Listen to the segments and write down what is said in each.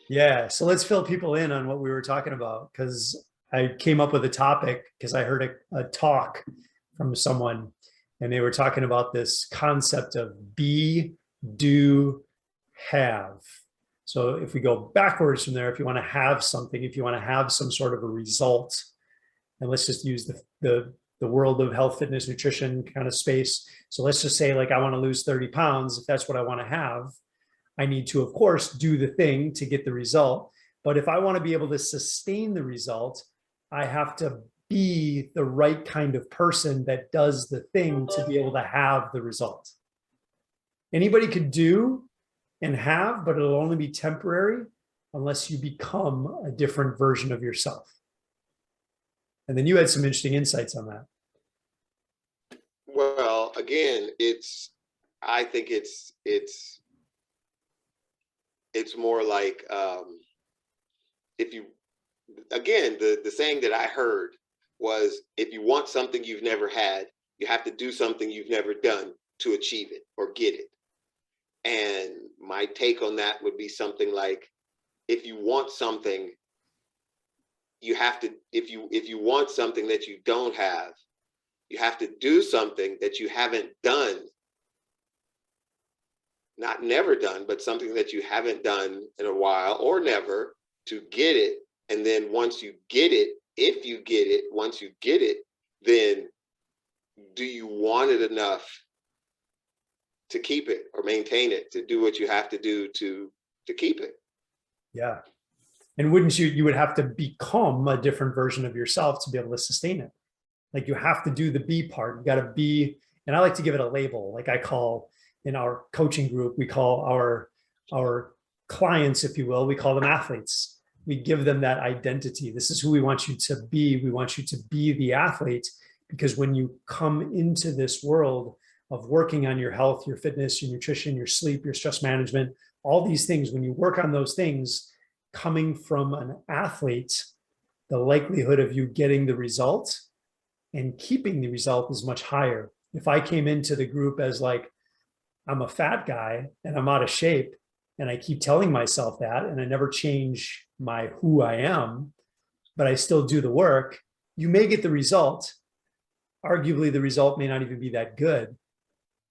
Yeah. So let's fill people in on what we were talking about because I came up with a topic because I heard a talk from someone and they were talking about this concept of be, do, have. So if we go backwards from there, if you want to have something, if you want to have some sort of a result, and let's just use the world of health, fitness, nutrition kind of space. So let's just say like I want to lose 30 pounds. If that's what I want to have, I need to, of course, do the thing to get the result. But if I want to be able to sustain the result, I have to be the right kind of person that does the thing to be able to have the result. Anybody could do and have, but it'll only be temporary unless you become a different version of yourself. And then you had some interesting insights on that. Well, again, I think it's more like, if you, again, the saying that I heard was, if you want something you've never had, you have to do something you've never done to achieve it or get it. And my take on that would be something like, if you want something, you have to, if you want something that you don't have, you have to do something that you haven't done, not never done, but something that you haven't done in a while or never, to get it. And then once you get it, if you get it, once you get it, then do you want it enough to keep it or maintain it, to do what you have to do to keep it? Yeah. And wouldn't you would have to become a different version of yourself to be able to sustain it. Like you have to do the be part. You got to be, and I like to give it a label. Like I call in our coaching group, we call our clients, if you will, we call them athletes. We give them that identity. This is who we want you to be. We want you to be the athlete, because when you come into this world of working on your health, your fitness, your nutrition, your sleep, your stress management, all these things, when you work on those things, coming from an athlete, the likelihood of you getting the result and keeping the result is much higher. If I came into the group as like, I'm a fat guy and I'm out of shape, and I keep telling myself that, and I never change my who I am, but I still do the work, you may get the result. Arguably, the result may not even be that good,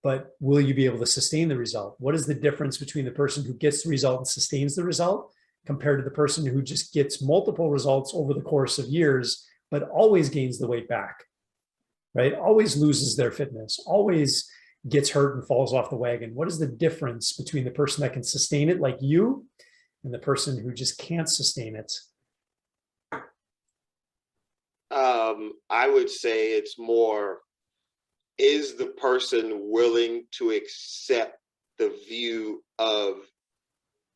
but will you be able to sustain the result? What is the difference between the person who gets the result and sustains the result compared to the person who just gets multiple results over the course of years, but always gains the weight back, right? Always loses their fitness, always gets hurt and falls off the wagon? What is the difference between the person that can sustain it like you and the person who just can't sustain it? I would say it's more, is the person willing to accept the view of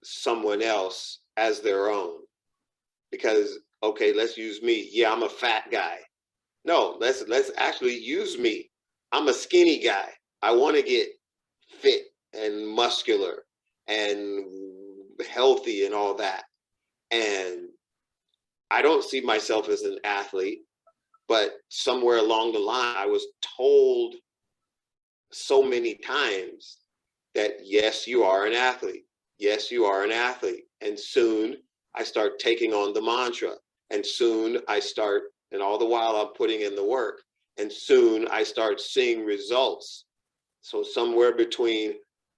someone else as their own? Because, okay, let's use me. Yeah, I'm a fat guy. No, let's actually use me. I'm a skinny guy. I want to get fit and muscular and healthy and all that. And I don't see myself as an athlete, but somewhere along the line, I was told so many times that, yes, you are an athlete. Yes, you are an athlete. And soon I start taking on the mantra. And soon I start, and all the while I'm putting in the work. And soon I start seeing results. So somewhere between,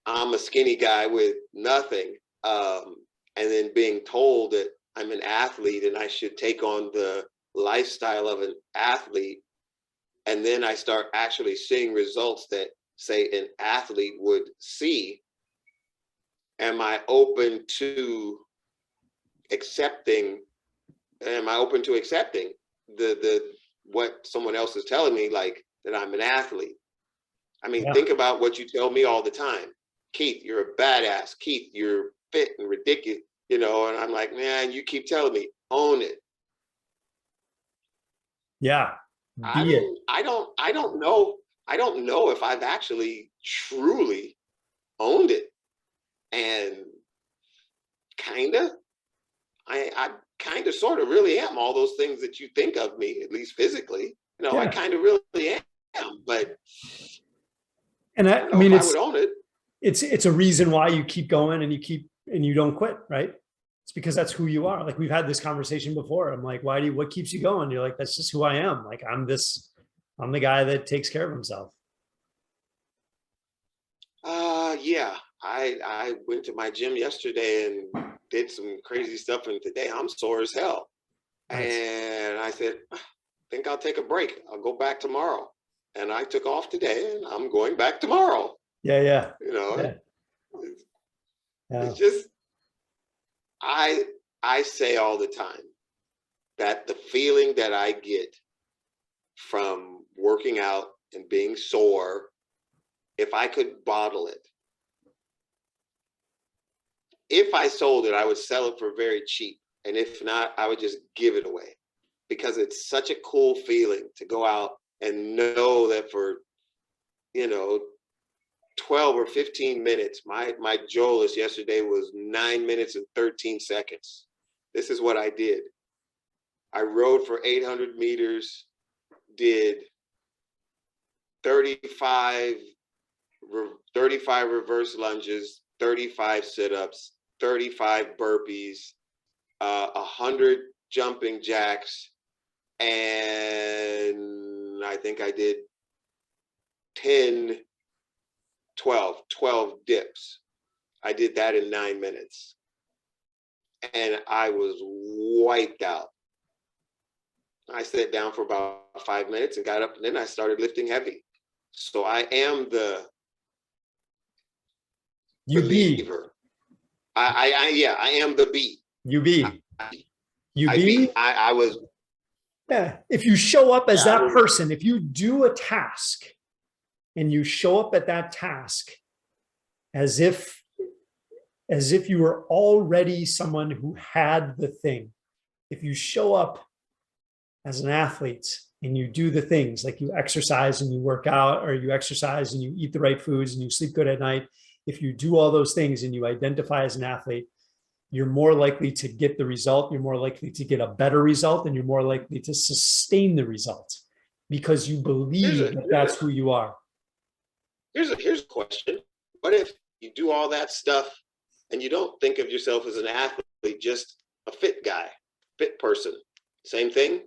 I'm a skinny guy with nothing, and then being told that I'm an athlete and I should take on the lifestyle of an athlete. And then I start actually seeing results that, say, an athlete would see. Am I open to accepting? Am I open to accepting the what someone else is telling me, like that I'm an athlete? I mean, Yeah. think about what you tell me all the time. Keith, you're a badass. Keith, you're fit and ridiculous, and I'm like, man, you keep telling me, own it. Yeah. I Be it. don't, I don't, I don't know. I don't know if I've actually truly owned it. And kinda, I kind of sort of really am all those things that you think of me, at least physically. I Yeah. kind of really am, but And I I, don't I know mean, if I would own it. it's a reason why you keep going and you don't quit, right? It's because that's who you are. Like we've had this conversation before. I'm like, what keeps you going? You're like, that's just who I am. Like I'm the guy that takes care of himself. Yeah. I went to my gym yesterday and did some crazy stuff, and today I'm sore as hell. Nice. And I said, I think I'll take a break. I'll go back tomorrow. And I took off today, and I'm going back tomorrow. Yeah. Yeah. You know, Yeah. it's, Yeah. it's just I I say all the time that the feeling that I get from working out and being sore, if I could bottle it, if I sold it, I would sell it for very cheap. And if not, I would just give it away, because it's such a cool feeling to go out and know that for, you know, 12 or 15 minutes, my Joelus yesterday was 9 minutes and 13 seconds. This is what I did. I rode for 800 meters, did 35 reverse lunges, 35 sit-ups, 35 burpees, 100 jumping jacks, and I think I did 12 dips. I did that in 9 minutes. And I was wiped out. I sat down for about 5 minutes and got up, and then I started lifting heavy. So I am the believer. I am the B. I was. Yeah. If you show up as that was, person, if you do a task and you show up at that task as if you were already someone who had the thing, if you show up as an athlete and you do the things like you exercise and you work out, or you exercise and you eat the right foods and you sleep good at night, if you do all those things and you identify as an athlete, you're more likely to get the result. You're more likely to get a better result, and you're more likely to sustain the result because you believe that's who you are. Here's a question. What if you do all that stuff and you don't think of yourself as an athlete, just a fit guy, fit person? Same thing?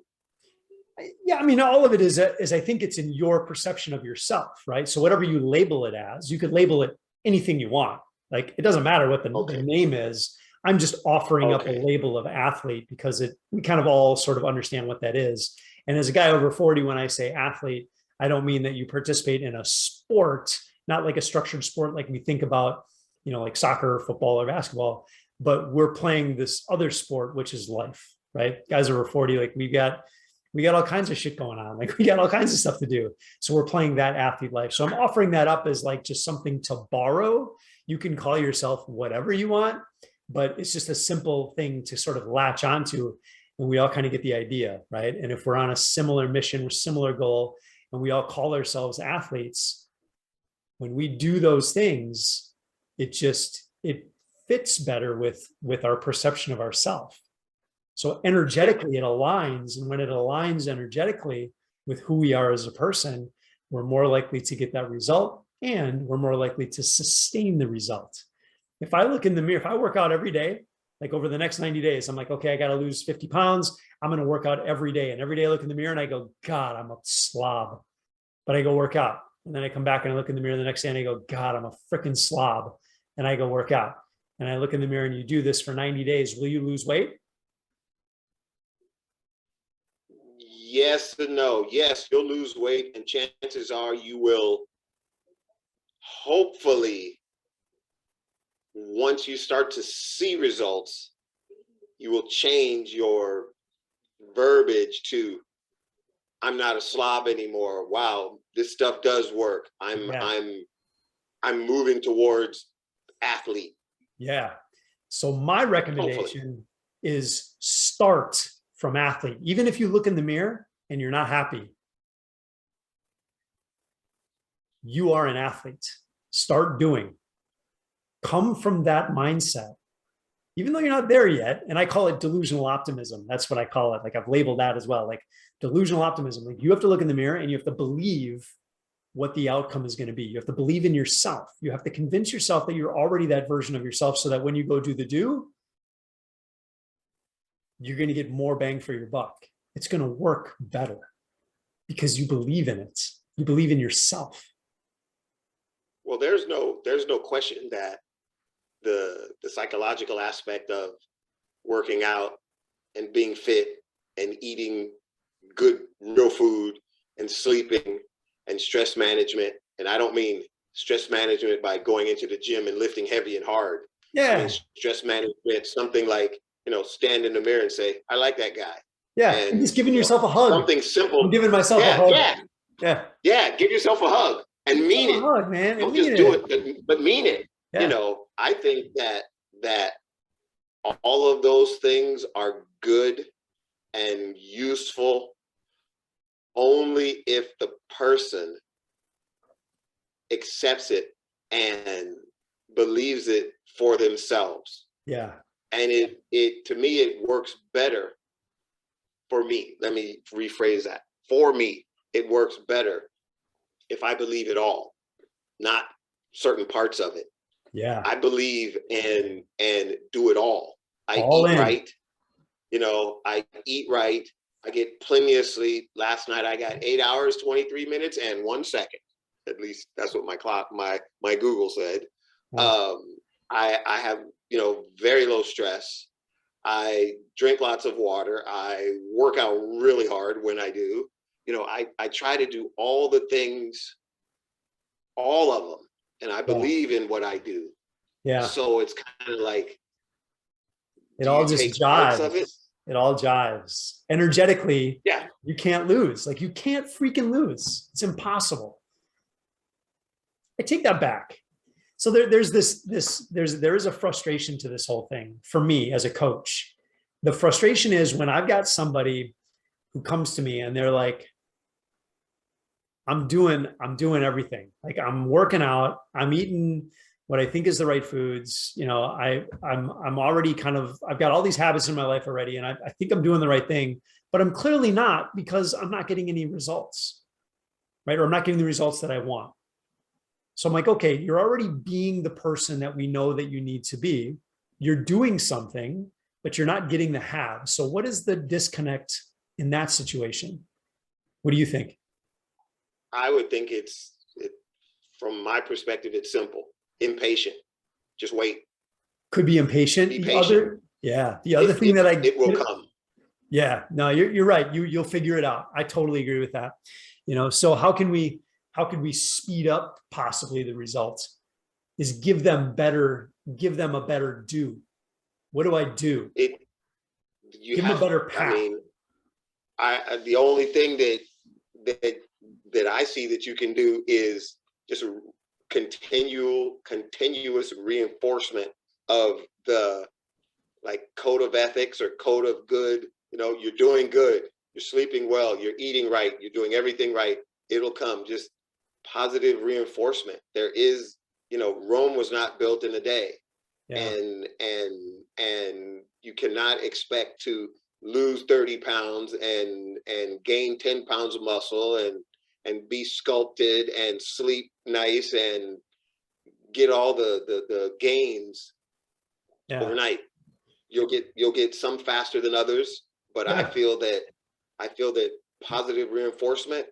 Yeah, I mean, all of it is I think it's in your perception of yourself, right? So whatever you label it as, you could label it anything you want. Like it doesn't matter what the name is. I'm just offering up a label of athlete because we kind of all sort of understand what that is. And as a guy over 40, when I say athlete, I don't mean that you participate in a sport, not like a structured sport like we think about, like soccer, football, or basketball, but we're playing this other sport, which is life, right? Guys over 40, like we got all kinds of shit going on. Like we got all kinds of stuff to do. So we're playing that athlete life. So I'm offering that up as like just something to borrow. You can call yourself whatever you want, but it's just a simple thing to sort of latch onto. And we all kind of get the idea, right? And if we're on a similar mission or similar goal, and we all call ourselves athletes, when we do those things, it fits better with our perception of ourselves. So energetically, it aligns. And when it aligns energetically with who we are as a person, we're more likely to get that result, and we're more likely to sustain the result. If I look in the mirror, if I work out every day, like over the next 90 days, I'm like, okay, I got to lose 50 pounds. I'm going to work out every day. And every day I look in the mirror and I go, God, I'm a slob. But I go work out. And then I come back and I look in the mirror the next day and I go, God, I'm a freaking slob. And I go work out. And I look in the mirror, and you do this for 90 days. Will you lose weight? Yes and no. Yes, you'll lose weight, and chances are you will, hopefully, once you start to see results, you will change your verbiage to, I'm not a slob anymore. Wow, this stuff does work. I'm moving towards athlete. Yeah. So my recommendation is start from athlete. Even if you look in the mirror and you're not happy, you are an athlete. Start doing. Come from that mindset, even though you're not there yet. And I call it delusional optimism. That's what I call it. Like I've labeled that as well. Like delusional optimism. Like you have to look in the mirror and you have to believe what the outcome is going to be. You have to believe in yourself. You have to convince yourself that you're already that version of yourself, so that when you go do the do, you're going to get more bang for your buck. It's going to work better because you believe in it. You believe in yourself. Well, there's no question that the psychological aspect of working out and being fit and eating good real food and sleeping and stress management. And I don't mean stress management by going into the gym and lifting heavy and hard. I mean Yeah. stress management, something like, stand in the mirror and say, I like that guy. Yeah. And And just giving yourself a hug. something simple. I'm giving myself a Yeah, hug. yeah, Yeah. yeah. Give yourself a hug and mean A it. hug, man. And Don't just mean do it. it, but mean it. Yeah. I think that all of those things are good and useful only if the person accepts it and believes it for themselves. Yeah. And it to me, it works better for me. Let me rephrase that. For me, it works better if I believe it all, not certain parts of it. Yeah. I believe and do it all. I All eat in. right. I eat right. I get plenty of sleep. Last night I got 8 hours, 23 minutes, and 1 second. At least that's what my clock, my Google said. Wow. I have, very low stress. I drink lots of water. I work out really hard when I do. I try to do all the things, all of them, and I Yeah. believe in what I do. Yeah. So it's kind of like, It do all you just take parts of it? jives. It all jives. Energetically, Yeah. you can't lose. Like you can't freaking lose. It's impossible. I take that back. So there's there is a frustration to this whole thing for me as a coach. The frustration is when I've got somebody who comes to me and they're like, I'm doing everything. Like I'm working out, I'm eating what I think is the right foods. I'm already I've got all these habits in my life already, and I think I'm doing the right thing, but I'm clearly not because I'm not getting any results, right? Or I'm not getting the results that I want. So I'm like, okay, you're already being the person that we know that you need to be. You're doing something, but you're not getting the have. So what is the disconnect in that situation? What do you think? I would think from my perspective, it's simple. Impatient. Just wait. Could be impatient. Be The patient. other, yeah, the other thing that it will come. Yeah, no, you're right. You'll figure it out. I totally agree with that. So how can we speed up possibly the results? Is give them a better do. What do I do? You Give them a have. better I path. mean, the only thing that I see that you can do is just continuous reinforcement of the code of ethics or code of good. You're doing good, you're sleeping well, you're eating right, you're doing everything right. It'll come. Just positive reinforcement. There is, Rome was not built in a day. Yeah. And you cannot expect to lose 30 pounds and gain 10 pounds of muscle and be sculpted and sleep nice and get all the gains overnight. You'll get some faster than others, but I feel that positive reinforcement,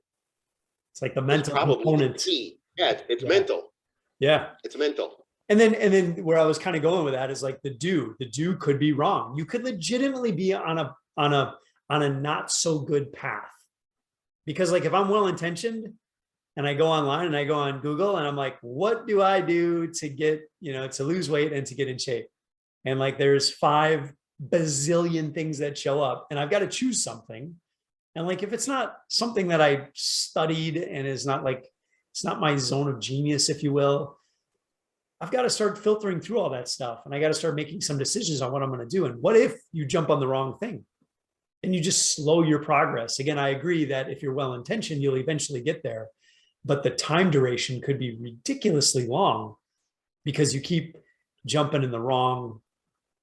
it's like the mental probably component. the key. Yeah, it's mental. Yeah, it's mental. And then where I was kind of going with that is like the do could be wrong. You could legitimately be on a not so good path, because like if I'm well intentioned and I go online and I go on Google and I'm like, what do I do to get, to lose weight and to get in shape? And like, there's 5 bazillion things that show up and I've got to choose something. And like, if it's not something that I studied and is not like, it's not my zone of genius, if you will, I've got to start filtering through all that stuff. And I got to start making some decisions on what I'm going to do. And what if you jump on the wrong thing and you just slow your progress? Again, I agree that if you're well-intentioned, you'll eventually get there, but the time duration could be ridiculously long because you keep jumping in the wrong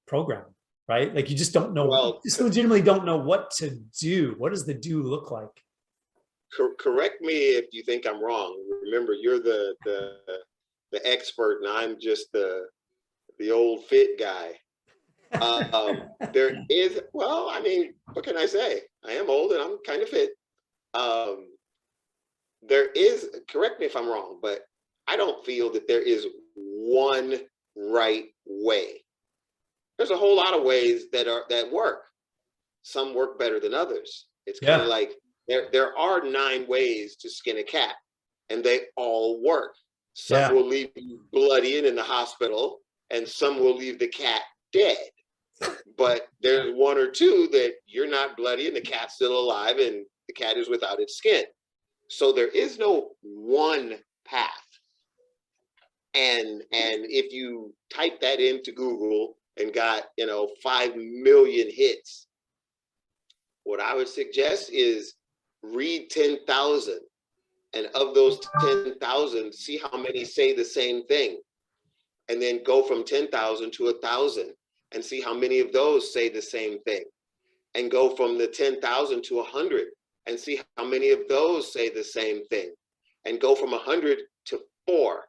program, right? Like you just don't know, just legitimately don't know what to do. What does the do look like? Correct me if you think I'm wrong. Remember, you're the expert and I'm just the old fit guy. There is, well, I mean, what can I say? I am old and I'm kind of fit. Um, there is, correct me if I'm wrong, but I don't feel that there is one right way. There's a whole lot of ways that work. Some work better than others. It's kind of Yeah. like there are 9 ways to skin a cat, and they all work. Some Yeah. will leave you bloody and in the hospital, and some will leave the cat dead. But there's 1 or 2 that you're not bloody and the cat's still alive and the cat is without its skin. So there is no one path. And if you type that into Google and got 5 million hits, what I would suggest is read 10,000, and of those 10,000, see how many say the same thing, and then go from 10,000 to 1,000 and see how many of those say the same thing, and go from the 10,000 to 100 and see how many of those say the same thing, and go from 100 to 4.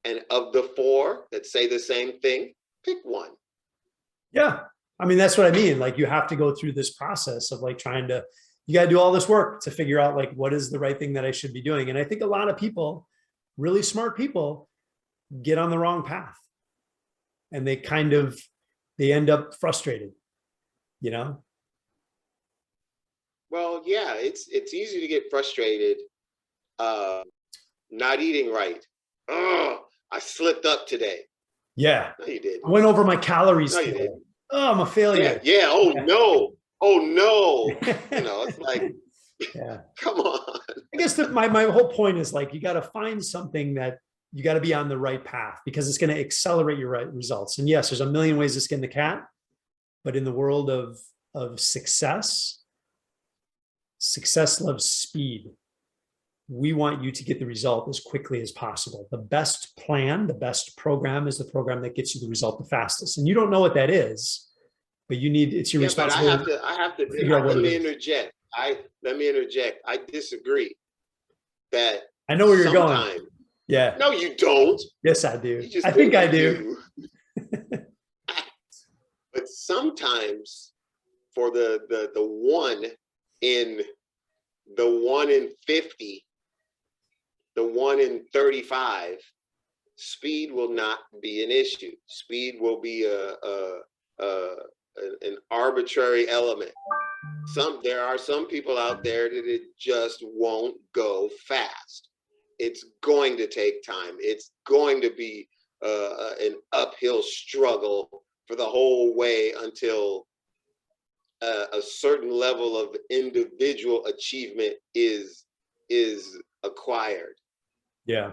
And of the 4 that say the same thing, pick one. Yeah. I mean, that's what I mean. Like, you have to go through this process of like trying to, you got to do all this work to figure out like, what is the right thing that I should be doing? And I think a lot of people, really smart people, get on the wrong path, and they end up frustrated, you know? Well, yeah, it's easy to get frustrated not eating right. Oh, I slipped up today. Yeah. No, you did. I went over my calories No, you today. didn't. Oh, I'm a failure. Yeah. Oh Yeah. no. Oh no. It's like, Yeah. come on. I guess my whole point is like, you got to find something that you got to be on the right path, because it's going to accelerate your right results. And yes, there's a million ways to skin the cat, but in the world of success loves speed. We want you to get the result as quickly as possible. The best plan, the best program is the program that gets you the result the fastest. And you don't know what that is, but it's your responsibility. But I have to figure out what let it me is. interject. Let me interject. I disagree that I know where you're going. sometime. Yeah. No, you don't. Yes, I do. You just I think I you do. But sometimes for the in the 1 in 50, the 1 in 35, speed will not be an issue. Speed will be an arbitrary element. There are some people out there that it just won't go fast. It's going to take time. It's going to be an uphill struggle for the whole way until a certain level of individual achievement is acquired. Yeah.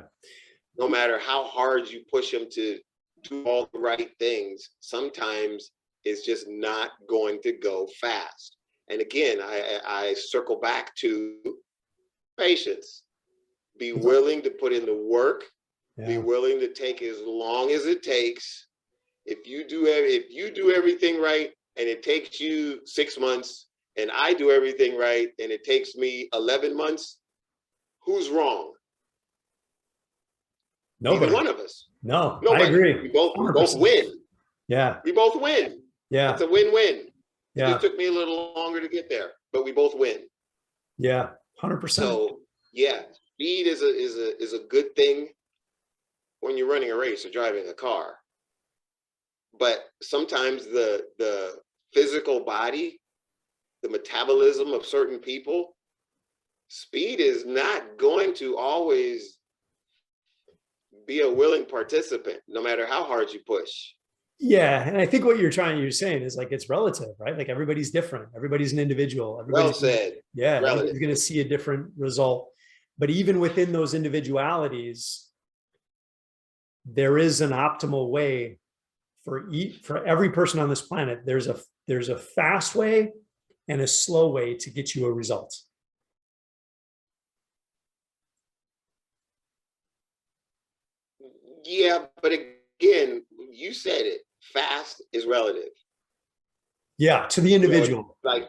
No matter how hard you push them to do all the right things, sometimes it's just not going to go fast. And again, I circle back to patience. Be willing to put in the work. Yeah. Be willing to take as long as it takes. If you do everything right and it takes you 6 months, and I do everything right and it takes me 11 months, who's wrong? Nobody. Neither one of us. No, nobody. I agree. We both win. Yeah. We both win. Yeah. It's a win-win. Yeah. It just took me a little longer to get there, but we both win. Yeah, 100%. So yeah, speed is a good thing when you're running a race or driving a car. But sometimes the physical body, the metabolism of certain people, speed is not going to always be a willing participant, no matter how hard you push. Yeah, and I think what you're saying is like, it's relative, right? Like, everybody's different. Everybody's an individual. Well said. Yeah, everybody's going to see a different result. But even within those individualities, there is an optimal way for every person on this planet. There's a fast way and a slow way to get you a result. Yeah, but again, you said it. Fast is relative. Yeah, to the individual. Like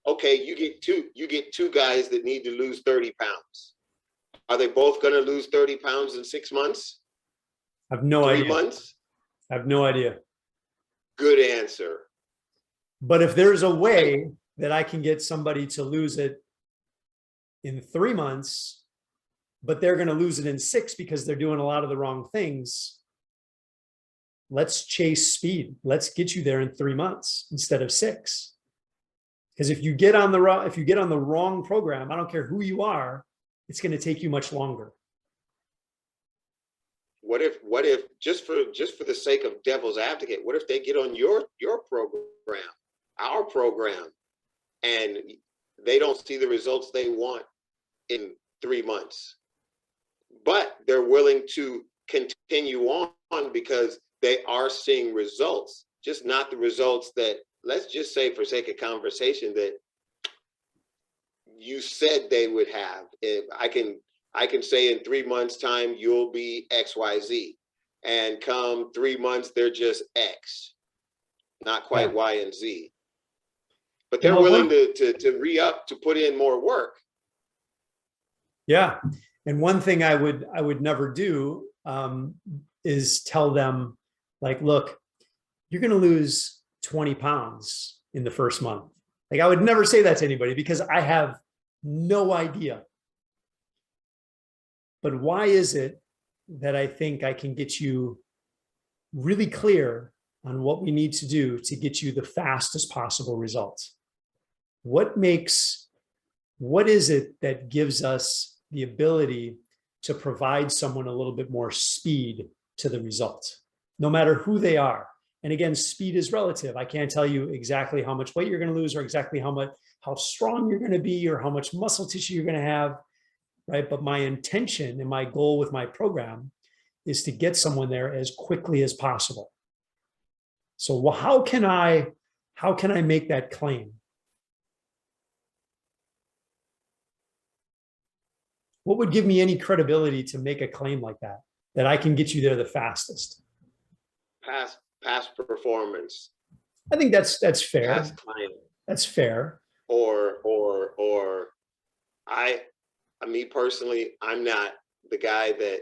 okay, you get two guys that need to lose 30 pounds. Are they both going to lose 30 pounds in 6 months? I have no idea. 3 months? I have no idea. Good answer. But if there's a way that I can get somebody to lose it in 3 months, but they're going to lose it in 6 because they're doing a lot of the wrong things, let's chase speed. Let's get you there in 3 months instead of 6. Because if you get on the wrong program, I don't care who you are, it's going to take you much longer. What if just for the sake of devil's advocate, what if they get on your program, our program, and they don't see the results they want in 3 months, but they're willing to continue on because they are seeing results, just not the results that, let's just say for sake of conversation, that you said they would have. If I can say in 3 months time, you'll be XYZ, and come 3 months, they're just X, not quite Y and Z, but they're willing to re-up, to put in more work. Yeah. And one thing I would never do is tell them, like, look, you're going to lose 20 pounds in the first month. Like, I would never say that to anybody because I have no idea. But why is it that I think I can get you really clear on what we need to do to get you the fastest possible results? What is it that gives us the ability to provide someone a little bit more speed to the result, no matter who they are? And again, speed is relative. I can't tell you exactly how much weight you're going to lose, or exactly how strong you're going to be, or how much muscle tissue you're going to have, right? But my intention and my goal with my program is to get someone there as quickly as possible. So how can I make that claim? What would give me any credibility to make a claim like that I can get you there the fastest? Past performance. I think that's fair. Past client. That's fair. Or me personally, I'm not the guy that,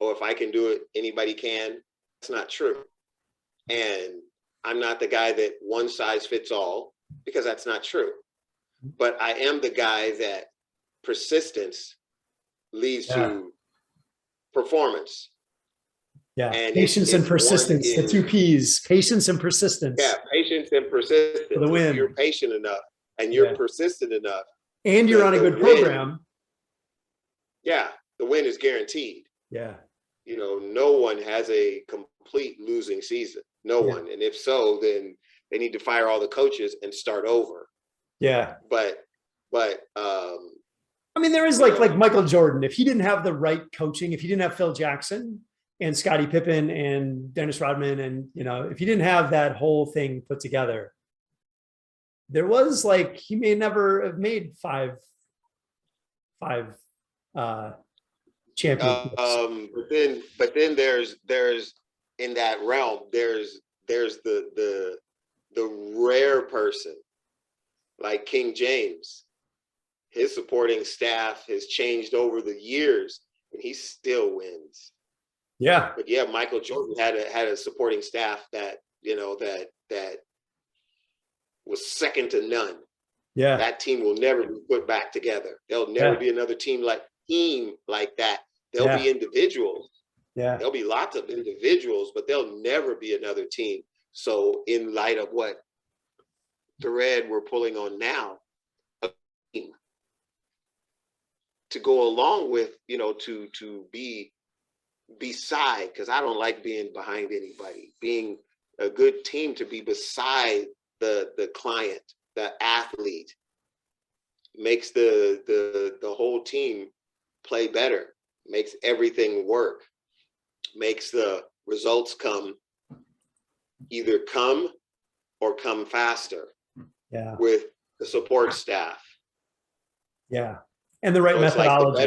oh, if I can do it, anybody can. It's not true. And I'm not the guy that one size fits all, because that's not true. But I am the guy that persistence leads to performance. Yeah, and patience and persistence, the 2 Ps, patience and persistence. Yeah, patience and persistence. For the win. If you're patient enough and you're persistent enough, and you're on a good program, yeah, the win is guaranteed. Yeah. You know, no one has a complete losing season. No one. And if so, then they need to fire all the coaches and start over. Yeah. But I mean, there is like Michael Jordan. If he didn't have the right coaching, if he didn't have Phil Jackson and Scottie Pippen and Dennis Rodman, and, you know, if he didn't have that whole thing put together, there was, like, he may never have made five championships. But then there's in that realm, there's the rare person like King James. His supporting staff has changed over the years, and he still wins. Yeah. But yeah, Michael Jordan had a supporting staff that, you know, that was second to none. Yeah. That team will never be put back together. There'll never be another team like that. There'll be individuals. Yeah. There'll be lots of individuals, but there'll never be another team. So in light of what thread we're pulling on now, a team to go along with, you know, to be beside, because I don't like being behind anybody, being a good team to be beside the client, the athlete, makes the whole team play better, makes everything work, makes the results either come or come faster. Yeah. With the support staff. Yeah. And the right methodology.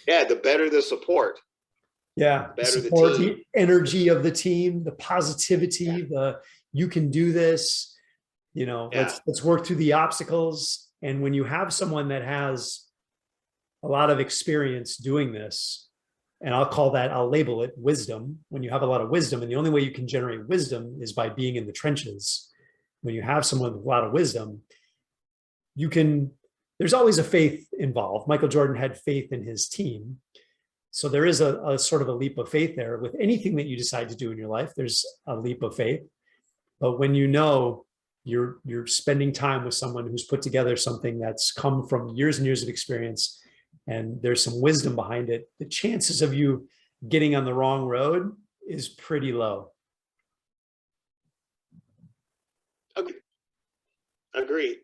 Like the better the support. Yeah. The better support, the team. The energy of the team, the positivity, you can do this, you know, let's work through the obstacles. And when you have someone that has a lot of experience doing this, And I'll label it wisdom. When you have a lot of wisdom, and the only way you can generate wisdom is by being in the trenches. When you have someone with a lot of wisdom, there's always a faith involved. Michael Jordan had faith in his team. So there is a sort of a leap of faith there. With anything that you decide to do in your life, there's a leap of faith. But when you know you're spending time with someone who's put together something that's come from years and years of experience, and there's some wisdom behind it, the chances of you getting on the wrong road is pretty low. Agreed.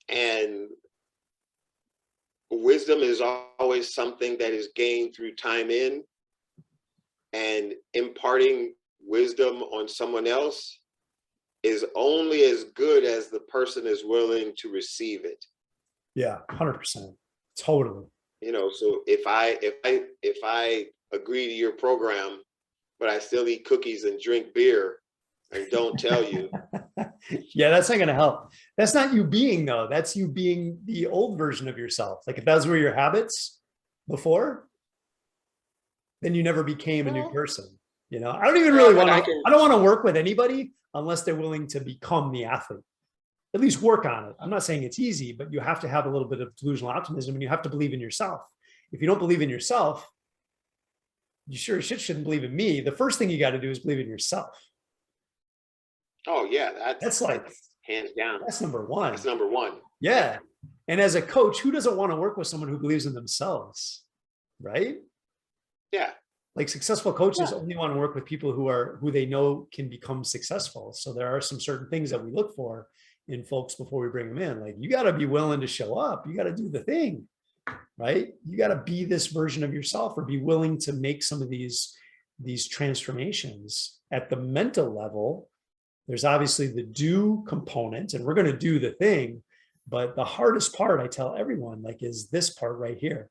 And wisdom is always something that is gained through time in, and imparting wisdom on someone else is only as good as the person is willing to receive it. Yeah, 100%. Totally. You know, so if I agree to your program, but I still eat cookies and drink beer and don't tell you. Yeah, that's not going to help. That's not you being, though. That's you being the old version of yourself. Like if those were your habits before, then you never became a new person. You know, I don't even really want to, I don't want to work with anybody unless they're willing to become the athlete. At least work on it. I'm not saying it's easy, but you have to have a little bit of delusional optimism, and you have to believe in yourself. If you don't believe in yourself, you sure shouldn't believe in me. The first thing you got to do is believe in yourself. Oh yeah, that's like hands down. That's number one. That's number one. Yeah. And as a coach, who doesn't want to work with someone who believes in themselves? Right? Yeah. Like successful coaches only want to work with people who they know can become successful. So there are some certain things that we look for in folks before we bring them in. Like you got to be willing to show up. You got to do the thing, right? You got to be this version of yourself, or be willing to make some of these transformations at the mental level. There's obviously the do component, and we're going to do the thing. But the hardest part, I tell everyone, like, is this part right here.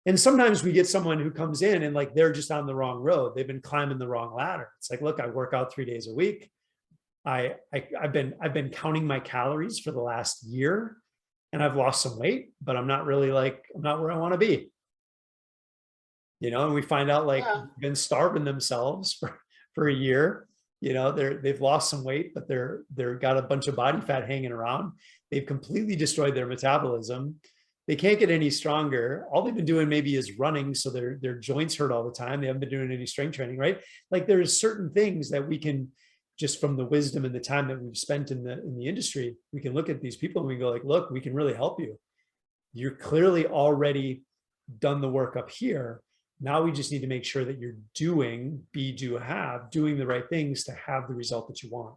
And sometimes we get someone who comes in and like, they're just on the wrong road. They've been climbing the wrong ladder. It's like, look, I work out 3 days a week. I've been counting my calories for the last year, and I've lost some weight, but I'm not where I want to be. You know, and we find out like they've been starving themselves for a year. You know, they've lost some weight, but they're got a bunch of body fat hanging around. They've completely destroyed their metabolism. They can't get any stronger. All they've been doing maybe is running, so their joints hurt all the time. They haven't been doing any strength training, right? Like there's certain things that we can, just from the wisdom and the time that we've spent in the industry, we can look at these people and we go like, look, we can really help you. You're clearly already done the work up here. Now we just need to make sure that you're doing the right things to have the result that you want.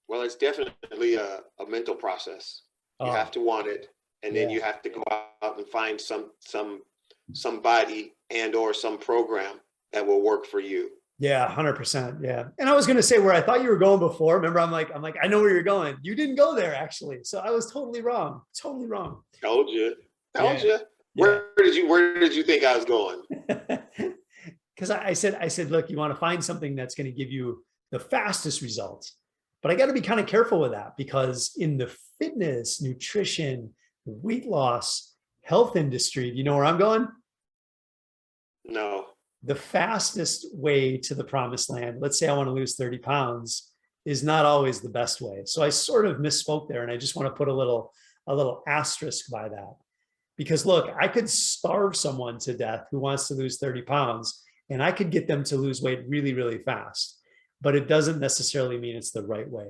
Well, it's definitely a mental process. You have to want it, and then you have to go out and find somebody and or some program that will work for you. Yeah, 100%. Yeah. And I was going to say where I thought you were going before. Remember, I'm like, I know where you're going. You didn't go there actually. So I was totally wrong. Totally wrong. Told you. Where did you think I was going? Because I said, look, you want to find something that's going to give you the fastest results. But I got to be kind of careful with that, because in the fitness, nutrition, weight loss, health industry, do you know where I'm going? No. The fastest way to the promised land, let's say I want to lose 30 pounds, is not always the best way. So I sort of misspoke there. And I just want to put a little asterisk by that. Because look, I could starve someone to death who wants to lose 30 pounds, and I could get them to lose weight really, really fast. But it doesn't necessarily mean it's the right way.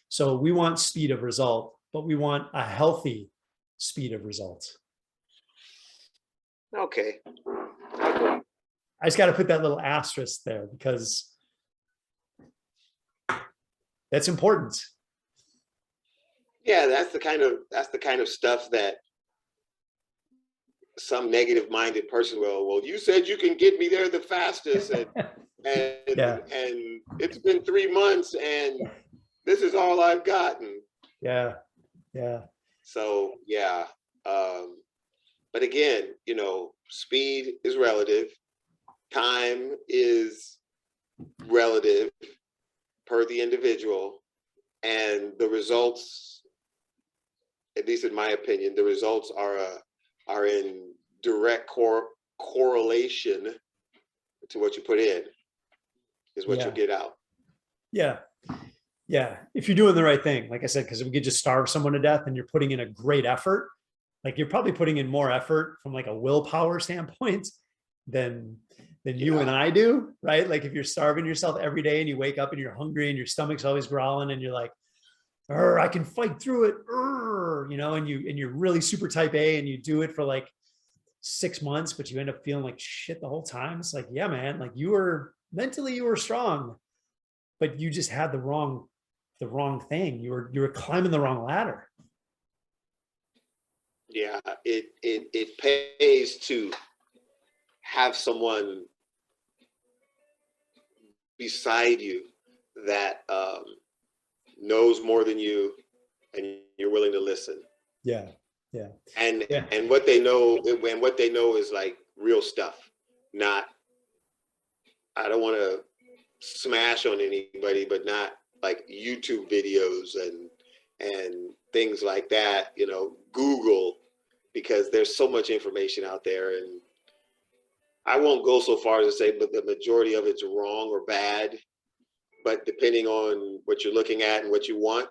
So we want speed of result, but we want a healthy speed of results. Okay. I just got to put that little asterisk there because that's important. Yeah, that's the kind of stuff that some negative-minded person will, well, you said you can get me there the fastest, and it's been 3 months and this is all I've gotten. Yeah. So but again, you know, speed is relative. Time is relative per the individual, and the results, at least in my opinion, the results are are in direct correlation to what you put in is what you'll Yeah. get out. Yeah. Yeah. If you're doing the right thing, like I said, because we could just starve someone to death and you're putting in a great effort, like you're probably putting in more effort from like a willpower standpoint than you and Yeah. I do, right? Like if you're starving yourself every day and you wake up and you're hungry and your stomach's always growling and you're like, I can fight through it, you know, and you're really super type A and you do it for like 6 months, but you end up feeling like shit the whole time. It's like, yeah, man, like you were mentally, you were strong, but you just had the wrong thing. You were climbing the wrong ladder. Yeah. It pays to have someone beside you that knows more than you and you're willing to listen. Yeah. Yeah. And Yeah. and what they know is like real stuff, not, I don't want to smash on anybody, but not like YouTube videos and things like that, you know, Google, because there's so much information out there. And I won't go so far as to say, but the majority of it's wrong or bad. But depending on what you're looking at and what you want,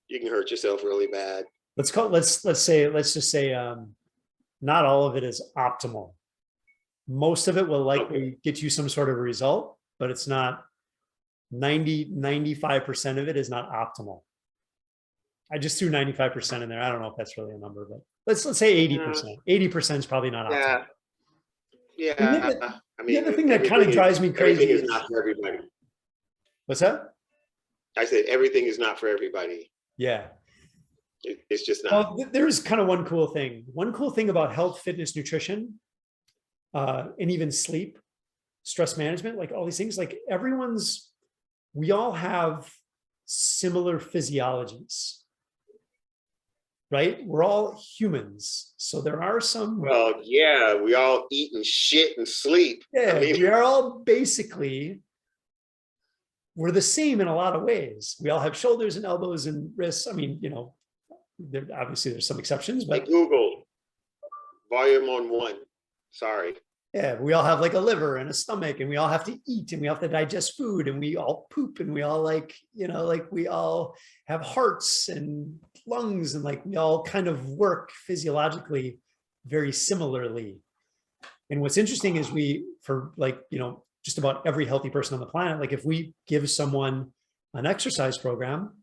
you can hurt yourself really bad. Let's just say not all of it is optimal. Most of it will likely get you some sort of result, but it's not 95% of it is not optimal. I just threw 95% in there. I don't know if that's really a number, but let's say 80%. 80% is probably not optimal. Yeah. And Yeah. I the mean, other thing that kind of drives me crazy everything is not for everybody. What's that? I said everything is not for everybody. Yeah. It's just not. Well, there's kind of one cool thing. One cool thing about health, fitness, nutrition, and even sleep, stress management, like all these things, like we all have similar physiologies, right? We're all humans. So there are some. Well, yeah, we all eat and shit and sleep. Yeah, I mean, we are all basically, we're the same in a lot of ways. We all have shoulders and elbows and wrists. I mean, you know, obviously there's some exceptions, I but Googled volume on 1. Sorry. yeah, we all have like a liver and a stomach and we all have to eat and we have to digest food and we all poop and we all like, you know, like we all have hearts and lungs and like we all kind of work physiologically very similarly. And what's interesting is for like, you know, just about every healthy person on the planet, like if we give someone an exercise program,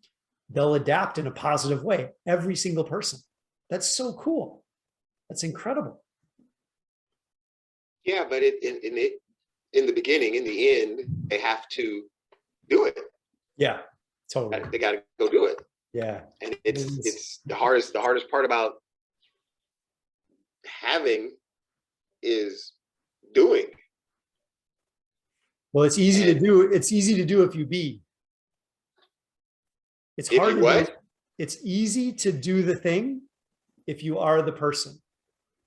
they'll adapt in a positive way, every single person. That's so cool. That's incredible. Yeah, but in the beginning, in the end, they have to do it. Yeah, totally. They got to go do it. Yeah. And it's the hardest part about having is doing. Well, it's easy to do. It's easy to do if you be. It's hard to do. It's easy to do the thing if you are the person.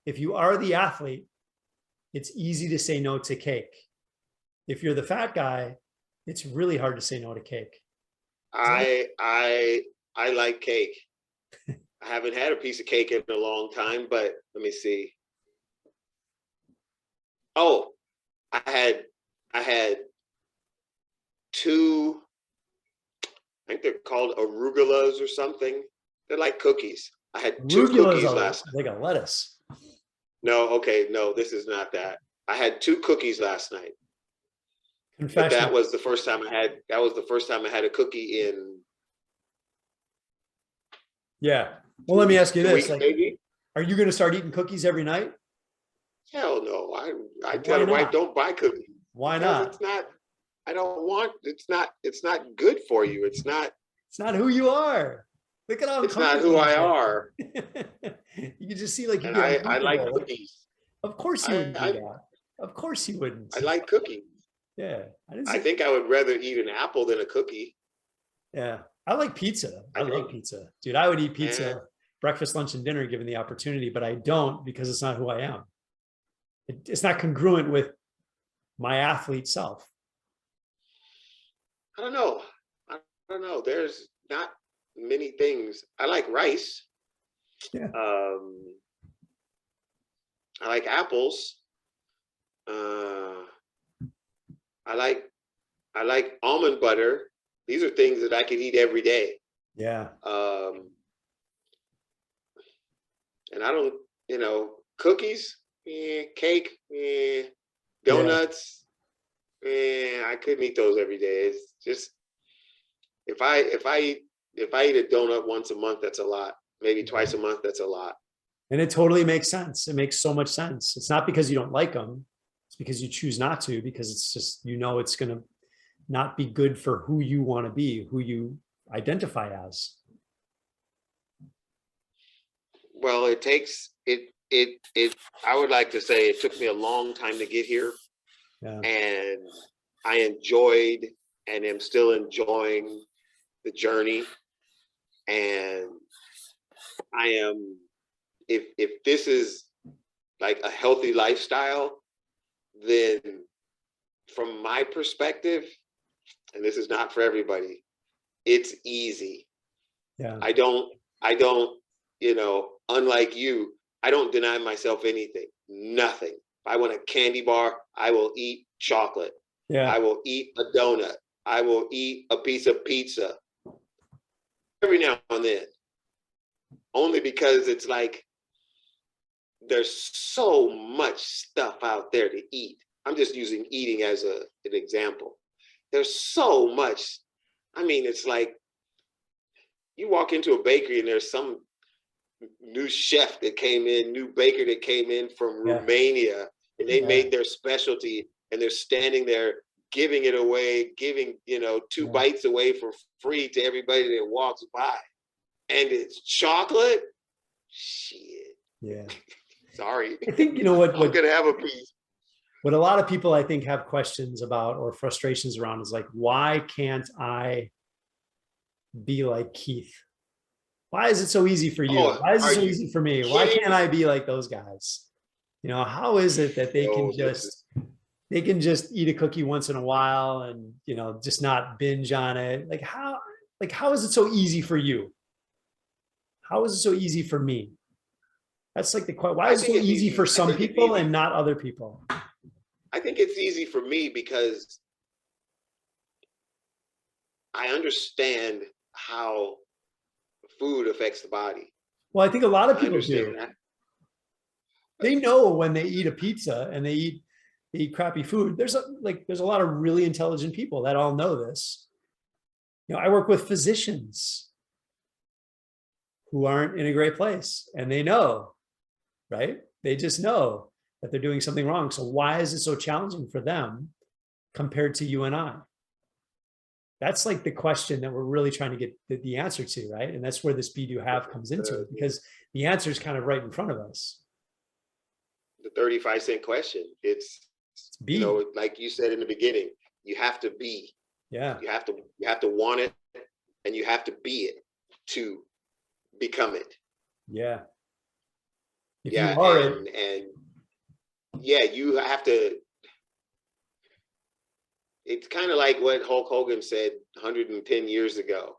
If you are the athlete, it's easy to say no to cake. If you're the fat guy, it's really hard to say no to cake. I like cake. I haven't had a piece of cake in a long time, but let me see. Oh, I had 2, I think they're called arugulas or something. They're like cookies. I had 2 cookies last night. Like a lettuce. No, okay, no, this is not that. I had 2 cookies last night. Confession. But that was the first time I had a cookie in. Yeah. Well, let me ask you this: weeks, like, maybe? Are you going to start eating cookies every night? Hell no! I tell the wife, don't buy cookies. Why not? It's not. I don't want. It's not good for you. It's not. It's not who you are. Look at how it's not who I are. You can just see like you and get. I like cookies. Of course you wouldn't do that. Of course you wouldn't. I like cookies. Yeah, I think I would rather eat an apple than a cookie. Yeah, I like pizza. I love pizza, dude. I would eat pizza breakfast, lunch, and dinner given the opportunity, but I don't because it's not who I am. It's not congruent with my athlete self. I don't know. There's not many things. I like rice. Yeah. I like apples. Uh, I like almond butter. These are things that I could eat every day. Yeah. And I don't, cookies, cake, Yeah. donuts, I couldn't eat those every day. It's just if I eat a donut once a month, that's a lot. Maybe twice a month, that's a lot. And it totally makes sense. It makes so much sense. It's not because you don't like them. It's because you choose not to, because it's just, it's going to not be good for who you want to be, who you identify as. Well, it takes it. I would like to say it took me a long time to get here, Yeah. and I enjoyed and am still enjoying the journey. And I am, if this is like a healthy lifestyle, then from my perspective, and this is not for everybody, it's easy. Yeah. I don't, unlike you, I don't deny myself anything, nothing. If I want a candy bar, I will eat chocolate. Yeah. I will eat a donut. I will eat a piece of pizza every now and then, only because it's like there's so much stuff out there to eat. I'm just using eating as an example. There's so much. I mean, it's like you walk into a bakery and there's some new chef that came in, new baker that came in from Romania, and they made their specialty, and they're standing there giving it away, giving, 2 bites away for free to everybody that walks by. And it's chocolate? Shit. Yeah. Sorry. I think, what I'm going to have a piece. What a lot of people, I think, have questions about or frustrations around is like, why can't I be like Keith? Why is it so easy for you? Why is it so easy for me? Why can't I be like those guys? How is it that they can just eat a cookie once in a while and, just not binge on it? How is it so easy for you? How is it so easy for me? That's like why is it so easy for some people and not other people? I think it's easy for me because I understand how food affects the body. Well, I think a lot of people do. They know when they eat a pizza and they eat crappy food. There's a lot of really intelligent people that all know this. I work with physicians who aren't in a great place, and they know, right? They just know that they're doing something wrong. So why is it so challenging for them compared to you and I? That's like the question that we're really trying to get the answer to, right? And that's where this be do have comes into it, because the answer is kind of right in front of us. The 35-cent question. It's be. Like you said in the beginning, you have to be. Yeah. You have to want it, and you have to be it to become it. Yeah. If you are and you have to. It's kind of like what Hulk Hogan said 110 years ago.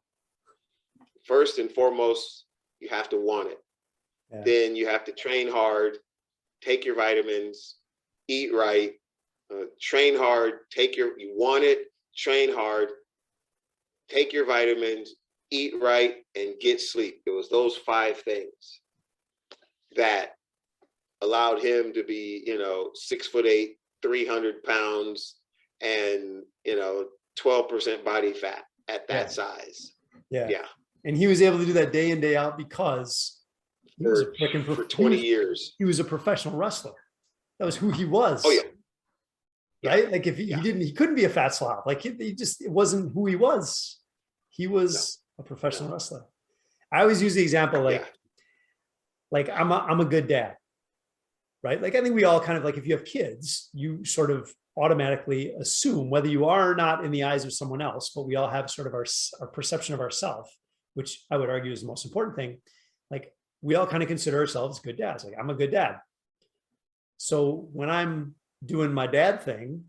First and foremost, you have to want it. Yeah. Then you have to train hard, take your vitamins, eat right, train hard, you want it, train hard, take your vitamins, eat right, and get sleep. It was those 5 things that allowed him to be, 6'8", 300 pounds, and 12% body fat at that size. Yeah. And he was able to do that day in, day out because he was for 20 years. He was a professional wrestler. That was who he was. Oh yeah. Right? Like if he couldn't be a fat slob. Like it wasn't who he was. He was a professional wrestler. I always use the example like I'm a good dad. Right? Like I think we all kind of like, if you have kids, you sort of automatically assume, whether you are or not in the eyes of someone else, but we all have sort of our perception of ourselves, which I would argue is the most important thing. Like we all kind of consider ourselves good dads. Like I'm a good dad. So when I'm doing my dad thing,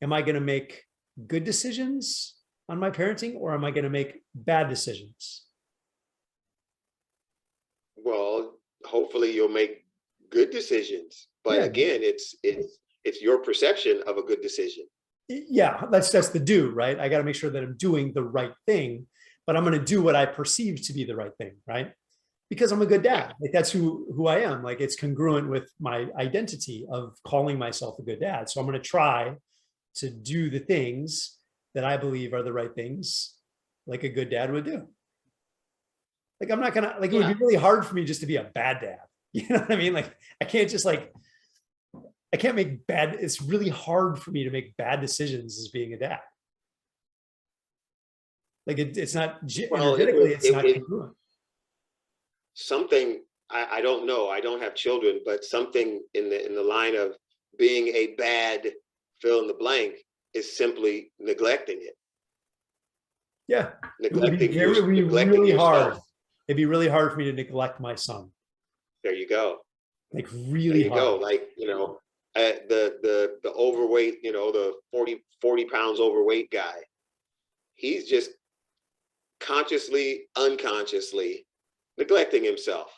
am I going to make good decisions on my parenting, or am I going to make bad decisions? Well, hopefully you'll make good decisions. But Yeah. again, it's your perception of a good decision. Yeah, that's the do, right? I got to make sure that I'm doing the right thing, but I'm going to do what I perceive to be the right thing, right? Because I'm a good dad. Like that's who I am. Like it's congruent with my identity of calling myself a good dad. So I'm going to try to do the things that I believe are the right things, like a good dad would do. Like I'm not gonna like it would be Yeah. really hard for me just to be a bad dad. You know what I mean? Like I can't just like I can't make bad. It's really hard for me to make bad decisions as being a dad. Like it's not Well, energetically, it's not it congruent. something I don't know. I don't have children, but something in the line of being a bad fill in the blank is simply neglecting it. Yeah, it would be Neglecting really hard. yourself. It'd be really hard for me to neglect my son. There you go. Like There really you go. hard. Like, the overweight, the 40 pounds overweight guy. He's just consciously, unconsciously neglecting himself.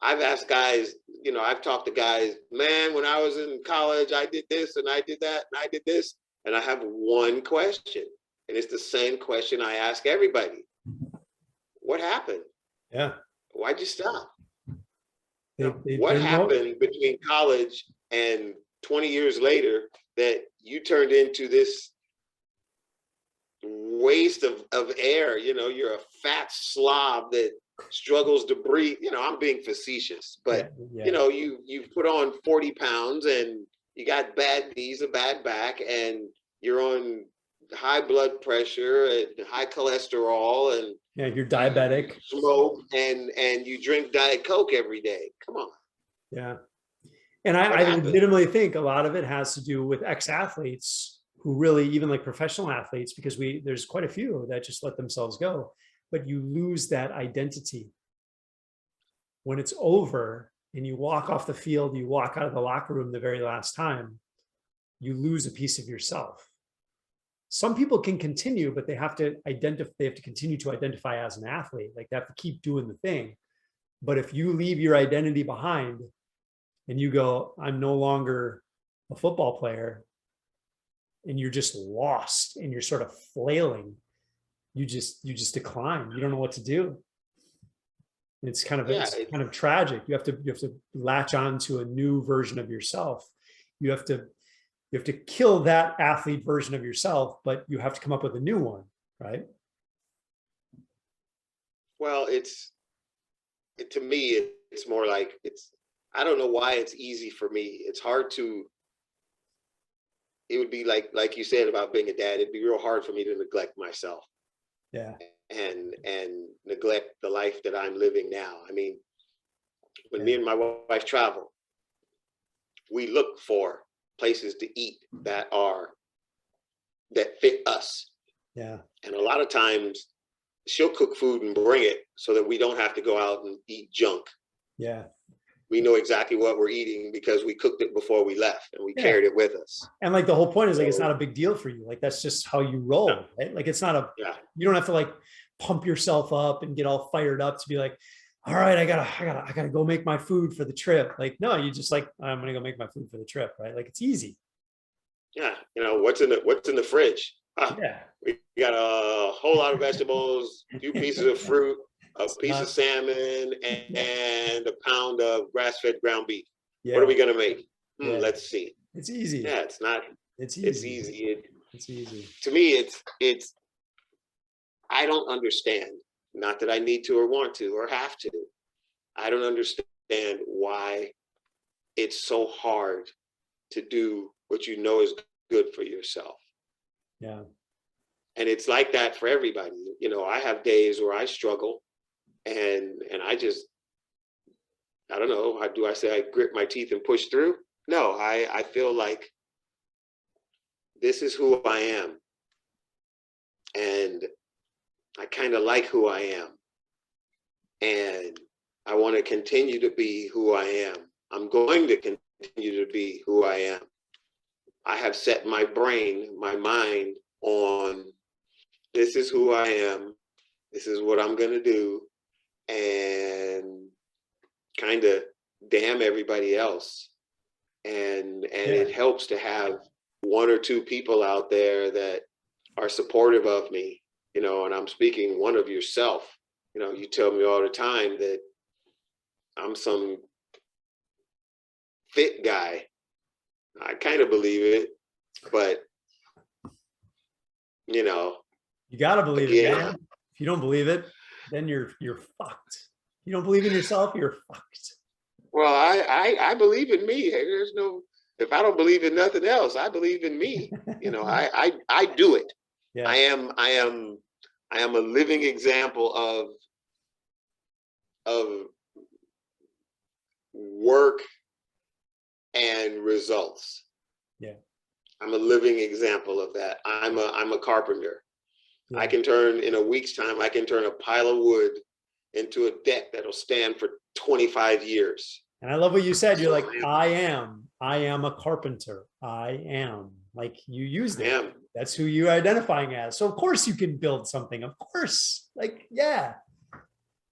I've asked guys, I've talked to guys, man, when I was in college, I did this and I did that and I did this. And I have one question. And it's the same question I ask everybody. What happened? Yeah. Why'd you stop? What They're no, happened between college and 20 years later that you turned into this waste of air? You're a fat slob that struggles to breathe. I'm being facetious, but yeah. you've put on 40 pounds and you got bad knees, a bad back, and you're on high blood pressure and high cholesterol, and Yeah, you're diabetic. you smoke and you drink Diet Coke every day. Come on. Yeah. And What I happened? legitimately think a lot of it has to do with ex-athletes who really, even like professional athletes, because there's quite a few that just let themselves go, but you lose that identity. When it's over and you walk off the field, you walk out of the locker room the very last time, you lose a piece of yourself. Some people can continue, but they have to continue to identify as an athlete. Like they have to keep doing the thing. But if you leave your identity behind and you go, I'm no longer a football player, and you're just lost and you're sort of flailing, you just decline. You don't know what to do. It's kind of tragic. You have to latch on to a new version of yourself. You have to kill that athlete version of yourself, but you have to come up with a new one, right? Well, to me, it's more like I don't know why it's easy for me. It's hard it would be like you said about being a dad, it'd be real hard for me to neglect myself. Yeah. And neglect the life that I'm living now. I mean, when me and my wife travel, we look for places to eat that fit us. Yeah. And a lot of times she'll cook food and bring it so that we don't have to go out and eat junk. Yeah. We know exactly what we're eating because we cooked it before we left and we carried it with us. And like the whole point is like, it's not a big deal for you. Like, that's just how you roll, right? Like, it's not you don't have to like pump yourself up and get all fired up to be like, all right, I gotta go make my food for the trip. Like, no, you just like, I'm going to go make my food for the trip. Right. Like, it's easy. Yeah. What's in the fridge? Yeah. We got a whole lot of vegetables, a few pieces of fruit, a piece of salmon, and a pound of grass-fed ground beef. Yeah. What are we going to make? Let's see. It's easy. Yeah, it's not. It's easy. It's easy. To me, it's. I don't understand. Not that I need to or want to or have to. I don't understand why it's so hard to do what you know is good for yourself. Yeah. And it's like that for everybody. I have days where I struggle and I don't know, do I say I grit my teeth and push through? No, I feel like this is who I am. And I kind of like who I am. And I want to continue to be who I am. I'm going to continue to be who I am. I have set my mind on this is who I am. This is what I'm going to do. And kind of damn everybody else. And Yeah. it helps to have one or two people out there that are supportive of me, you know, and I'm speaking one of yourself. You know, you tell me all the time that I'm some fit guy. I kind of believe it, but you know, You got to believe it, again, man. If you don't believe it, then you're fucked. You don't believe in yourself, you're fucked. well, I believe in me. There's no, if I don't believe in nothing else, I believe in me. You know, I do it. Yeah. I am a living example of work and results. Yeah. I'm a living example of that. I'm a carpenter. Yeah. I can turn, in a week's time, I can turn a pile of wood into a deck that'll stand for 25 years. And I love what you said. You're So like, I am a carpenter. I am. Like, you used it. That's who you're identifying as. So of course you can build something. Of course. Like, yeah.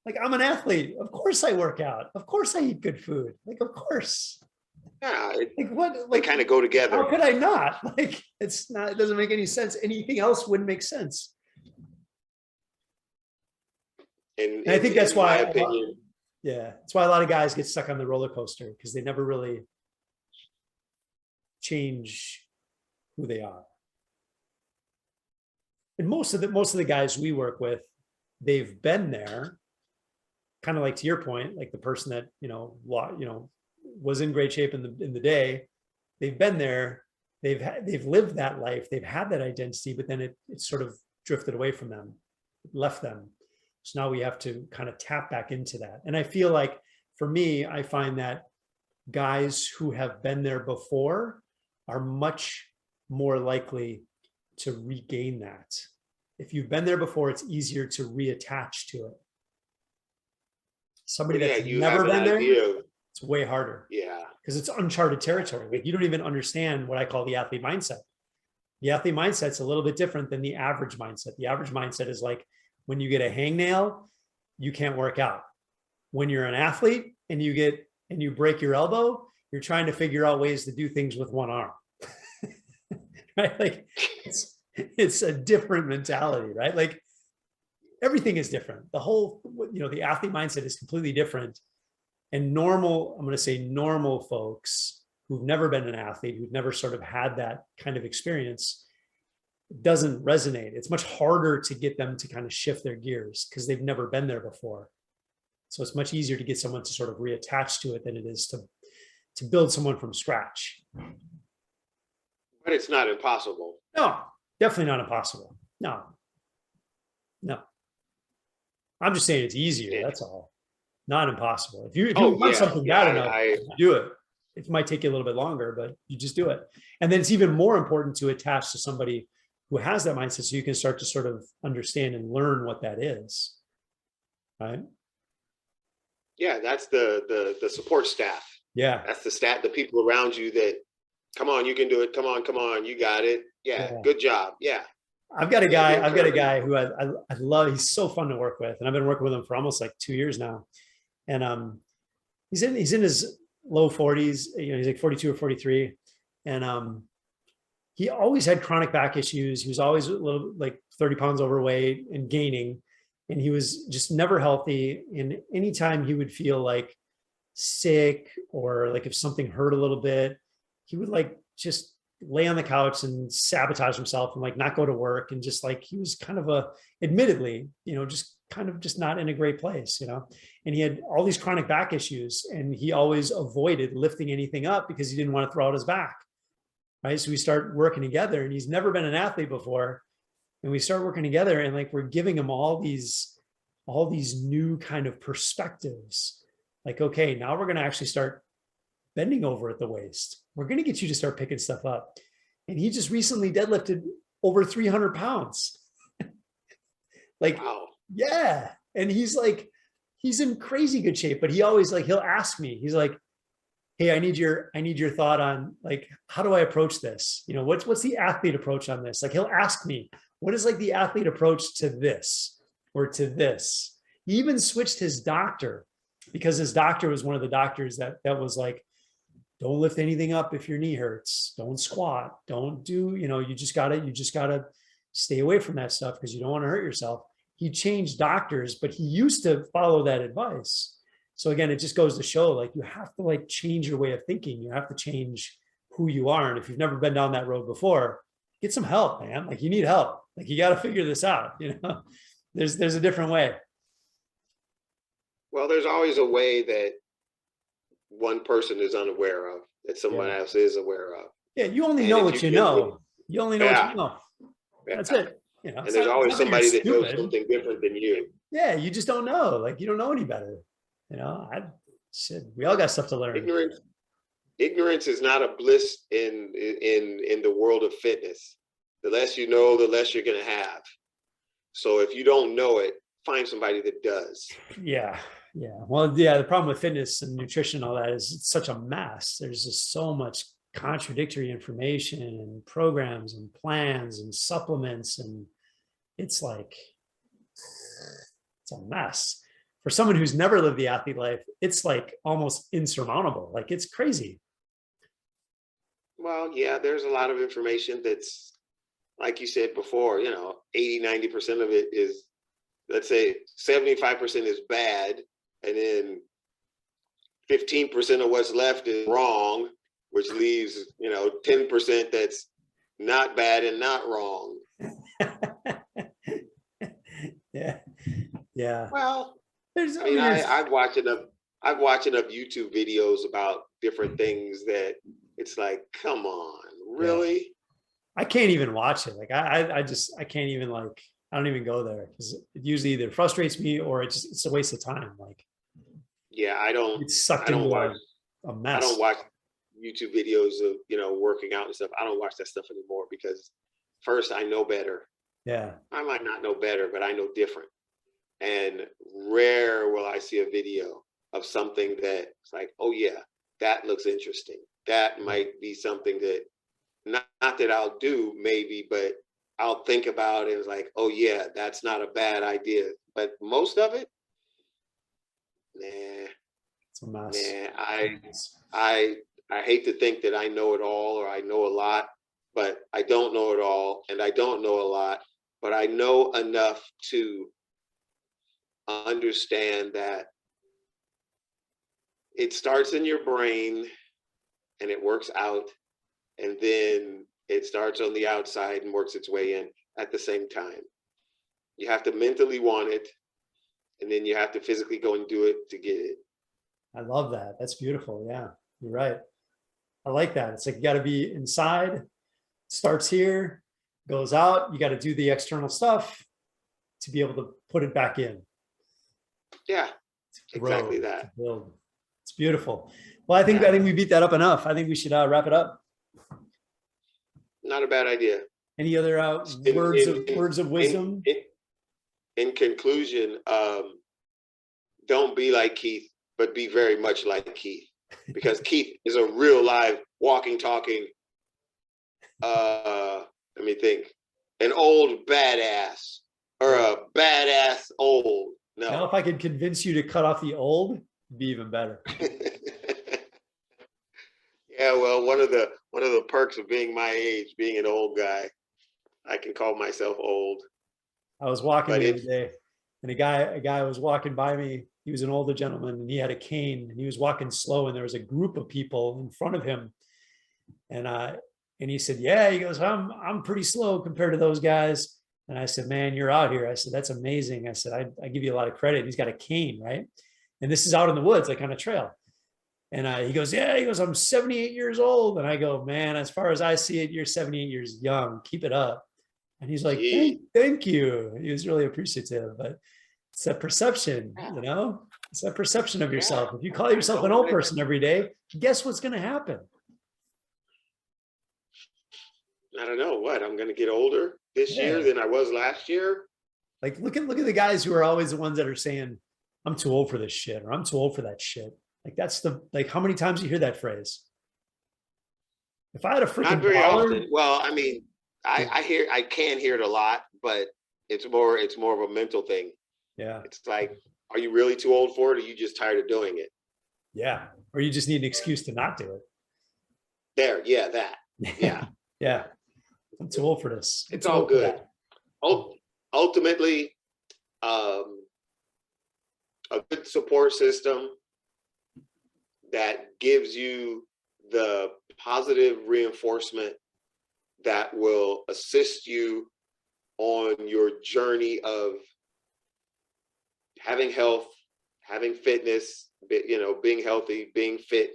Like, I'm an athlete. Of course I work out. Of course I eat good food. Like, of course. Yeah, Like, what? they Like, kind of go together. how could I not? Like, it's not, it doesn't make any sense. Anything else wouldn't make sense. And I think that's why, yeah, that's why a lot of guys get stuck on the roller coaster, because they never really change who they are. And most of the guys we work with, they've been there, kind of like, to your point, like the person that, was in great shape in the day. They've been there, they've lived that life, they've had that identity, but then it sort of drifted away from them, left them. So now we have to kind of tap back into that. And I feel like, for me, I find that guys who have been there before are much more likely to regain that. If you've been there before, it's easier to reattach to it. Somebody that's never been there, it's way harder. Yeah. Because it's uncharted territory. Like, you don't even understand what I call the athlete mindset. The athlete mindset's a little bit different than the average mindset. The average mindset is like, when you get a hangnail, you can't work out. When you're an athlete and you break your elbow, you're trying to figure out ways to do things with one arm. Right? Like, it's a different mentality, right? Like, everything is different. The whole, the athlete mindset is completely different. And normal, I'm going to say normal folks who've never been an athlete, who've never sort of had that kind of experience, doesn't resonate. It's much harder to get them to kind of shift their gears because they've never been there before. So it's much easier to get someone to sort of reattach to it than it is to build someone from scratch. But it's not impossible. No, definitely not impossible. No. I'm just saying it's easier. That's all. Not impossible. If you want something bad enough, do it. It might take you a little bit longer, but you just do it. And then it's even more important to attach to somebody who has that mindset, so you can start to sort of understand and learn what that is. Right? Yeah, that's the support staff. Yeah. That's the people around you that, come on, you can do it. Come on, you got it. Yeah. Good job. Yeah. I've got a guy who I love. He's so fun to work with. And I've been working with him for almost like 2 years now. And he's in his low 40s, he's like 42 or 43. And he always had chronic back issues. He was always a little, like 30 pounds overweight and gaining. And he was just never healthy. And anytime he would feel like sick, or like if something hurt a little bit, he would like just lay on the couch and sabotage himself and like not go to work. And just like, he was kind of admittedly, just not in a great place, and he had all these chronic back issues, and he always avoided lifting anything up because he didn't want to throw out his back. Right. So we start working together, and he's never been an athlete before. And we start working together, and like, we're giving him all these new kind of perspectives. Like, okay, now we're going to actually start bending over at the waist. We're going to get you to start picking stuff up. And he just recently deadlifted over 300 pounds. Like, wow. Yeah. And he's in crazy good shape, but he always he'll ask me, he's like, hey, I need your thought on like, how do I approach this? What's the athlete approach on this? Like, he'll ask me, what is like the athlete approach to this or to this? He even switched his doctor because his doctor was one of the doctors that was like, don't lift anything up if your knee hurts. Don't squat. Don't do, you just gotta stay away from that stuff because you don't want to hurt yourself. He changed doctors, but he used to follow that advice. So again, it just goes to show, like, you have to like change your way of thinking. You have to change who you are. And if you've never been down that road before, get some help, man. Like, you need help. Like, you got to figure this out. There's a different way. Well, there's always a way that one person is unaware of, that someone else is aware of. Yeah, you only know what you know. You only know what you know. That's it. And there's always somebody that knows something different than you. Yeah, you just don't know. Like, you don't know any better. We all got stuff to learn. Ignorance is not a bliss in the world of fitness. The less you know, the less you're going to have. So if you don't know it, find somebody that does. Yeah. Well, yeah, the problem with fitness and nutrition and all that is it's such a mess. There's just so much contradictory information and programs and plans and supplements, and it's like, it's a mess. For someone who's never lived the athlete life, it's like almost insurmountable. Like, it's crazy. Well, yeah, there's a lot of information that's, like you said before, 80, 90% of it is, let's say 75% is bad. And then 15% of what's left is wrong, which leaves, 10% that's not bad and not wrong. Yeah. Well, I've watched enough YouTube videos about different things that it's like, come on, really? Yeah. I can't even watch it. Like, I can't even, like, I don't even go there because it usually either frustrates me or it's a waste of time. Like, yeah, I don't watch a mess. I don't watch YouTube videos of, working out and stuff. I don't watch that stuff anymore because first, I know better. Yeah. I might not know better, but I know different. And rare will I see a video of something that's like, oh yeah, that looks interesting. That might be something that not that I'll do maybe, but I'll think about it. It's like, oh yeah, that's not a bad idea. But most of it, nah. It's a mess. Nah, I hate to think that I know it all or I know a lot, but I don't know it all and I don't know a lot, but I know enough to understand that it starts in your brain and it works out, and then it starts on the outside and works its way in at the same time. You have to mentally want it, and then you have to physically go and do it to get it. I love that. That's beautiful. Yeah, you're right. I like that. It's like, you got to be inside, starts here, goes out. You got to do the external stuff to be able to put it back in. Yeah, exactly that. It's beautiful. Well, I think we beat that up enough. I think we should wrap it up. Not a bad idea. Any other words of wisdom? In conclusion, don't be like Keith, but be very much like Keith, because Keith is a real live walking, talking, let me think, an old badass, or a badass old. No. Now, if I could convince you to cut off the old, it'd be even better. Yeah, well, one of the perks of being my age, being an old guy, I can call myself old. I was walking the other day, and a guy was walking by me. He was an older gentleman, and he had a cane, and he was walking slow, and there was a group of people in front of him, and he said, "Yeah," he goes, "I'm pretty slow compared to those guys." And I said, "Man, you're out here." I said, "That's amazing." I said, I give you a lot of credit. He's got a cane, right? And this is out in the woods, like on a trail. And he goes, "Yeah," he goes, "I'm 78 years old." And I go, "Man, as far as I see it, you're 78 years young. Keep it up." And he's like, thank you. He was really appreciative, but it's that perception, it's that perception of yourself. If you call yourself an old person every day, guess what's going to happen? I don't know what, I'm going to get older this year than I was last year. Like, look at the guys who are always the ones that are saying, "I'm too old for this shit," or "I'm too old for that shit." Like, how many times you hear that phrase? If I had a freaking not very often. Well, I mean, I can hear it a lot, but it's more of a mental thing. Yeah. It's like, Are you really too old for it, or are you just tired of doing it? Yeah. Or you just need an excuse to not do There, yeah, that. it. Yeah. Yeah. I'm too old for this. I'm It's too all old for good. that. Ultimately, um, a good support system that gives you the positive reinforcement that will assist you on your journey of having health, having fitness, being healthy, being fit,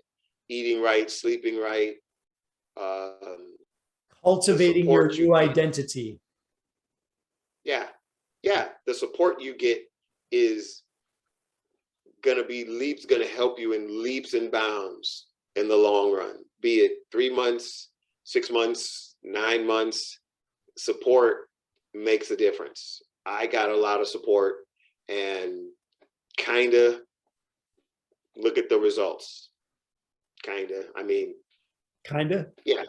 eating right, sleeping right. Cultivating your Support you new get, identity. yeah, yeah. The support you get is gonna help you in leaps and bounds in the long run. Be it 3 months, 6 months, 9 months, support makes a difference. I got a lot of support, and kind of look at the results. I mean, Kind of. yeah.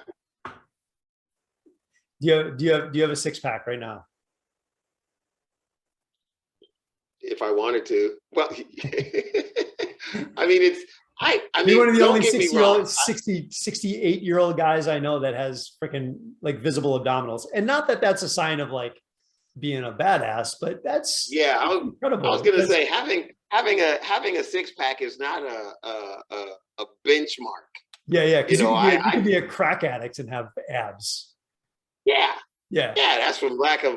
Do you have a six pack right now? If I wanted to, well, I mean, You're one of the don't only get me 60 year wrong. old, 68-year-old guys I know that has freaking like visible abdominals. And not that that's a sign of like being a badass, but that's Yeah, incredible. I was gonna say having a six pack is not a benchmark. Yeah, yeah. Because you I could be a crack addict and have abs. yeah, Yeah. yeah, that's from lack of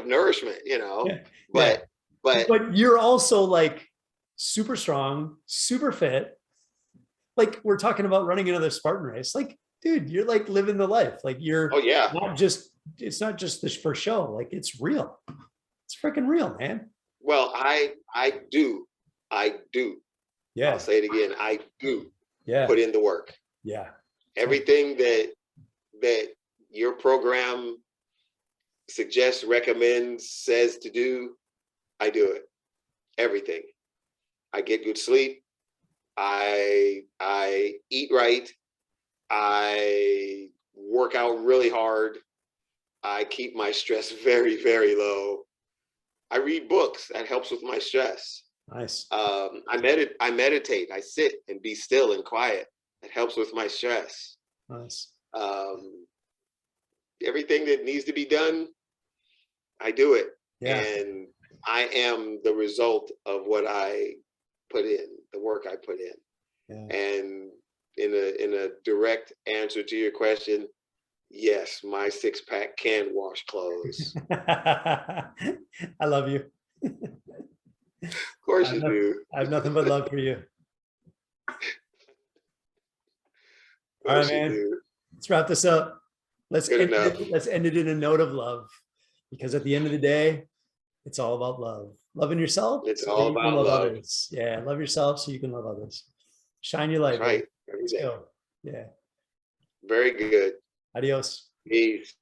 nourishment, Yeah. Yeah. but but But you're also like super strong, super fit. Like we're talking about running another Spartan race. Like, dude, you're like living the life. Like oh you're yeah. not just, it's not just this for show. Like it's real. It's freaking real, man. Well, I do. I'll Yeah. say it again. I do Yeah. put in the work. Yeah. Everything that your program suggests, recommends, says to do, I do it. Everything. I get good sleep. I eat right. I work out really hard. I keep my stress very, very low. I read books. That helps with my stress. Nice. I meditate. I sit and be still and quiet. That helps with my stress. Nice. Everything that needs to be done, I do it. Yeah. And I am the result of what I put in, the work I put in. Yeah. And in a direct answer to your question, yes, my six pack can wash clothes. I love you. Of course you do. I have nothing but love for you. Of All right, course you man. do. Let's wrap this up. Let's Good enough. let's end it in a note of love, because at the end of the day, it's all about love. Loving yourself It's so all you can about love love. others. Yeah, love yourself so you can love others. Shine your light, That's right. baby. Every Let's day. go. Yeah. Very good. Adios. Peace.